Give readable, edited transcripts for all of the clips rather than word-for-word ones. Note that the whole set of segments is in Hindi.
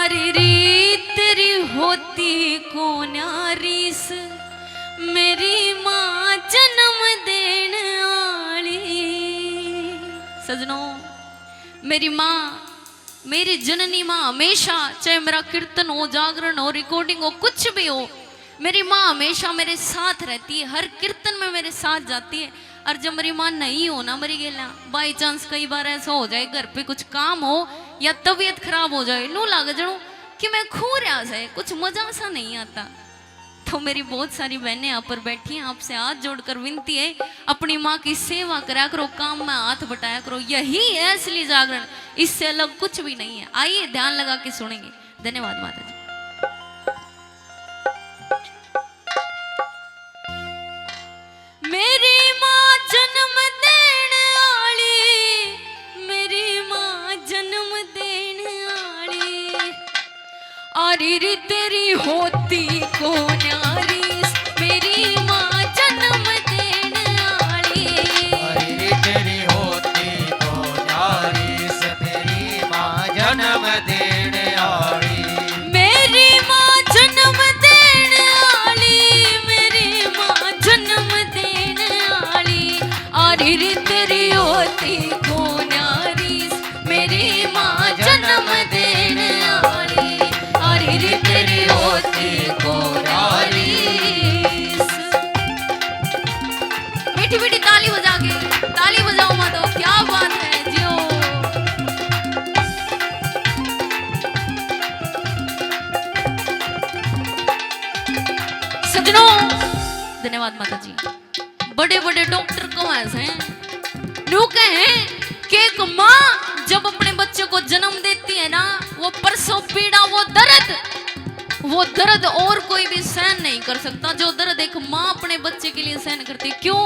अरे री तेरी होती को न्यारीस मेरी माँ जन्म देन आली। सजनों, मेरी माँ, मेरी जननी माँ हमेशा, चाहे मेरा कीर्तन हो, जागरण हो, रिकॉर्डिंग हो, कुछ भी हो, मेरी माँ हमेशा मेरे साथ रहती है, हर कीर्तन में मेरे साथ जाती है। और जब मेरी माँ नहीं हो ना, मरी गेला बाई चांस कई बार ऐसा हो जाए घर पे कुछ काम हो या तबीयत खराब हो जाए, नू लाग जाऊं कि मैं खो रहा जाए, कुछ मजा सा नहीं आता। तो मेरी बहुत सारी बहनें यहाँ पर बैठी हैं, आपसे हाथ जोड़कर विनती है, अपनी माँ की सेवा करा करो, काम में हाथ बटाया करो, यही है असली जागरण, इससे अलग कुछ भी नहीं है। आइए ध्यान लगा के सुनेंगे। धन्यवाद माता जी। मेरी माँ जन्म देन आली, मेरी माँ जन्म देन आली, आरी री तेरी होती को न्यारीस मेरी माँ जन्म देन आली। आरी री तेरी होती को न्यारीस मेरी माँ जन्म देन आली। मेरी माँ जन्म देन आली, मेरी माँ जन्म देन आली, आरी री तेरी होती को न्यारीस मेरी माँ जन्म देन आली, आरी री तेरी होती को न्यारीस। मीठी मीठी ताली बजा के, ताली बजाओ मातो, क्या बात है जियो। सजनों, धन्यवाद माता जी। बड़े बड़े डॉक्टर को ऐसे नो कहे कि एक माँ जब अपने बच्चे को जन्म देती है ना, वो प्रसव पीड़ा, वो दर्द और कोई भी सहन नहीं कर सकता जो दर्द एक माँ अपने बच्चे के लिए सहन करती। क्यों?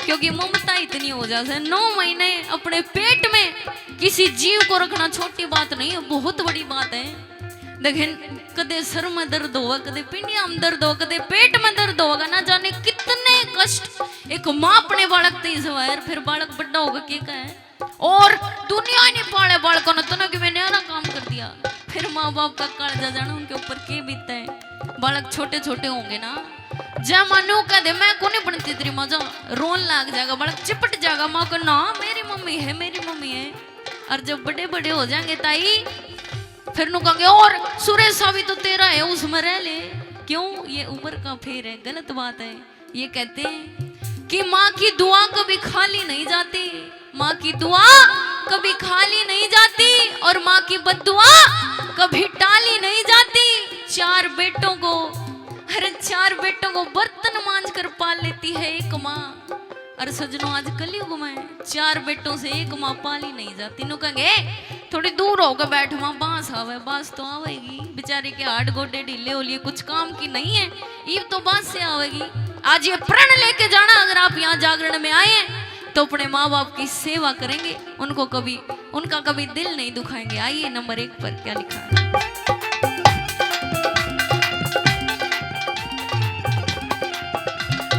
क्योंकि ममता इतनी हो जाती है। 9 महीने अपने पेट में किसी जीव को रखना छोटी बात नहीं है, बहुत बड़ी बात है। देखें, कदे सर में दर्द होगा, कदे पिंडिया में दर्द होगा, कदे पेट में दर्द होगा, ना जाने कितने कष्ट एक माँ अपने बालक ते सवार, फिर बालक बड़ा होगा क्या है, और दुनिया नहीं पाले बालकों ने, तो ना कि मैंने ना काम कर दिया, फिर माँ बाप का कालजा जाना उनके ऊपर के बीतता है। बालक छोटे छोटे होंगे ना, जब मानो कह दे मैं को नहीं बनती तेरी मजा, रोन लाग जाएगा, बालक चिपट जाएगा माँ को, ना मेरी मम्मी है, मेरी मम्मी है। और जब बड़े बड़े हो जाएंगे ताई, फिर नु कहेंगे और सुरेश भी तो तेरा है, उसमें रह ले। क्यों? ये उम्र का फेर है, गलत बात है। ये कहते हैं कि माँ की दुआ कभी खाली नहीं जाती, माँ की दुआ कभी खाली नहीं जाती, और माँ की बद्दुआ कभी टाली नहीं जाती। 4 बेटों को, हर 4 बेटों को बर्तन मांझ कर पाल लेती है एक माँ। और सजनों, आज कलयुग में 4 बेटों से एक माँ पाली नहीं जाती। नु कहेंगे थोड़ी दूर होकर बैठ माँ, बांस आवे, बांस तो आवेगी, बेचारे के हाथ गोडे ढीले हो लिए, कुछ काम की नहीं है, ईव तो बांस से आवेगी। आज ये प्रण लेके जाना, अगर आप यहाँ जागरण में आए तो अपने माँ बाप की सेवा करेंगे, उनको कभी, उनका कभी दिल नहीं दुखाएंगे। आइए नंबर 1 पर क्या लिखा है।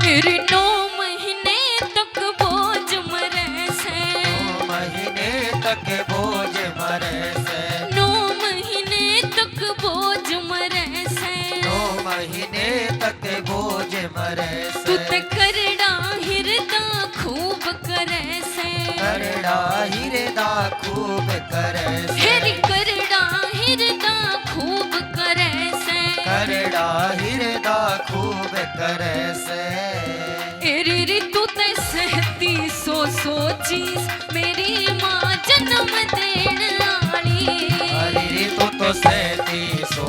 मेरी 9 महीने तक बोझ मरे से, 9 महीने तक बोझ मरे से, 9 महीने तक बोझ मरे से, 9 महीने तक बोझ मरे से, तू ते करड़ा हिरदा खूब करे से, करड़ा हिरदा खूब करे से, हेरी करड़ा हिरदा खूब करे से, करड़ा हिरदा खूब करे से। एरी री तू ते सहती 100 चीज मेरी माँ जन्म देन आली। अरे रे तो सहती 100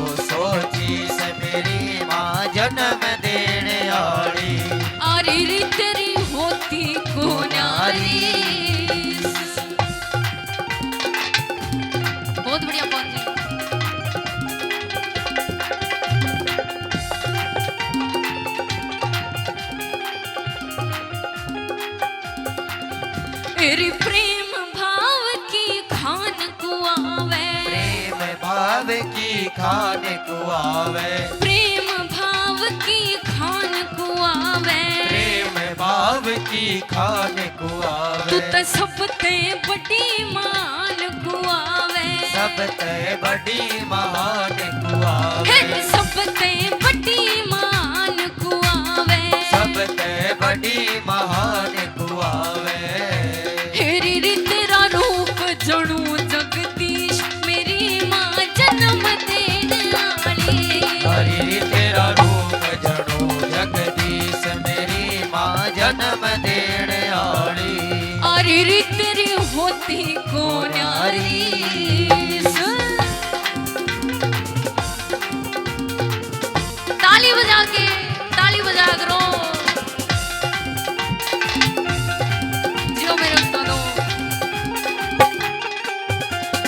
चीज मेरी माँ जन्म देने आली। आरी री तेरी होती को न्यारीस। बहुत बढ़िया पहुंच जी। तेरी प्रेम भाव की खान को आवे, प्रेम भाव की खान को आवे, प्रेम भाव की खान को आवे, प्रेम भाव की खान को आवे, तू तो सबते बड़ी मान को आवे, सबते बड़ी महान कुआवे हे सबते बड़ी मान कुआवे सबते बड़ी महान कुआवे हेरी री तेरा रूप जणू जगदीश मेरी माँ जन्म देने वाली हरी तेरा रूप जड़ो जगदीश मेरी माँ जन्म देने आली अरे री तेरी होती को न्यारी ताली बजा करो जियो मेरे उस्तादों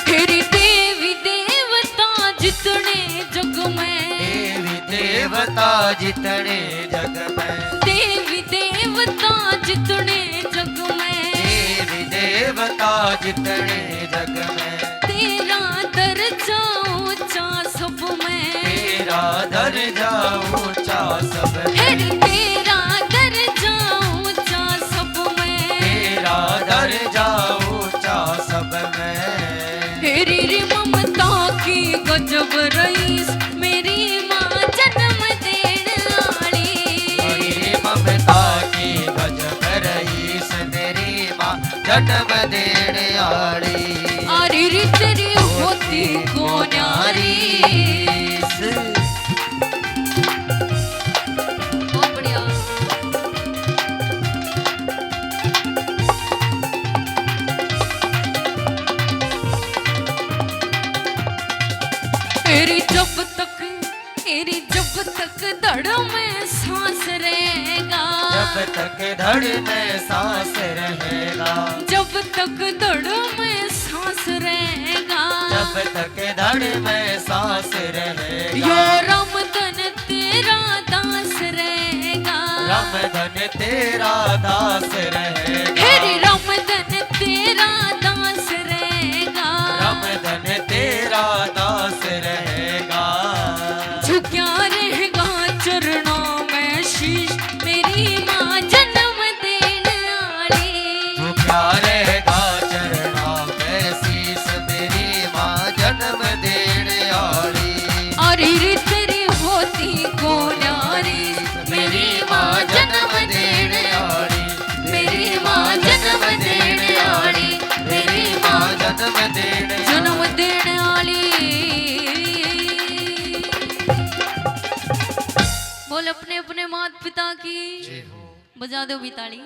तेरी देवी देवता जितने जग में देवी देवता जितने जग में देवी देवता जितने जग में देवी देवता जितने जग में तेरा दर्जा ऊंचा सब में तेरा दर्जा ऊंचा सब में हेरी तेरा दर्जा ऊंचा सब में तेरा दर्जा ऊंचा सब में हेरी री ममता की गजब रईस मेरी माँ जन्म देने वाली मेरी ममता की गजब रईस मेरी माँ जन्म देने आली अरे री तेरी होती को न्यारी बहुत बढ़िया तेरी जब तक धड़ में सांस रहेगा जब तक धड़ में सांस रहेगा जब तक धड़ में सांस रहेगा जब तक धड़ में सांस रहेगा यो रामधन तेरा दास रहेगा रामधन तेरा दास रहेगा हेरी रामधन तेरा दास रहेगा रामधन तेरा दास रहेगा झुक्या रहेगा चरणों में शीश मेरी माँ जन्म देने वाली तू क्या रहेगा चरणों में शीश मेरी माँ जन्म देने वाली अरे री तेरी होती को न्यारी मेरी माँ जन्म देने वाली मेरी माँ जन्म देने वाली मेरी माँ जन्म देने वाली बोल अपने अपने माता पिता की बजा दो भी ताली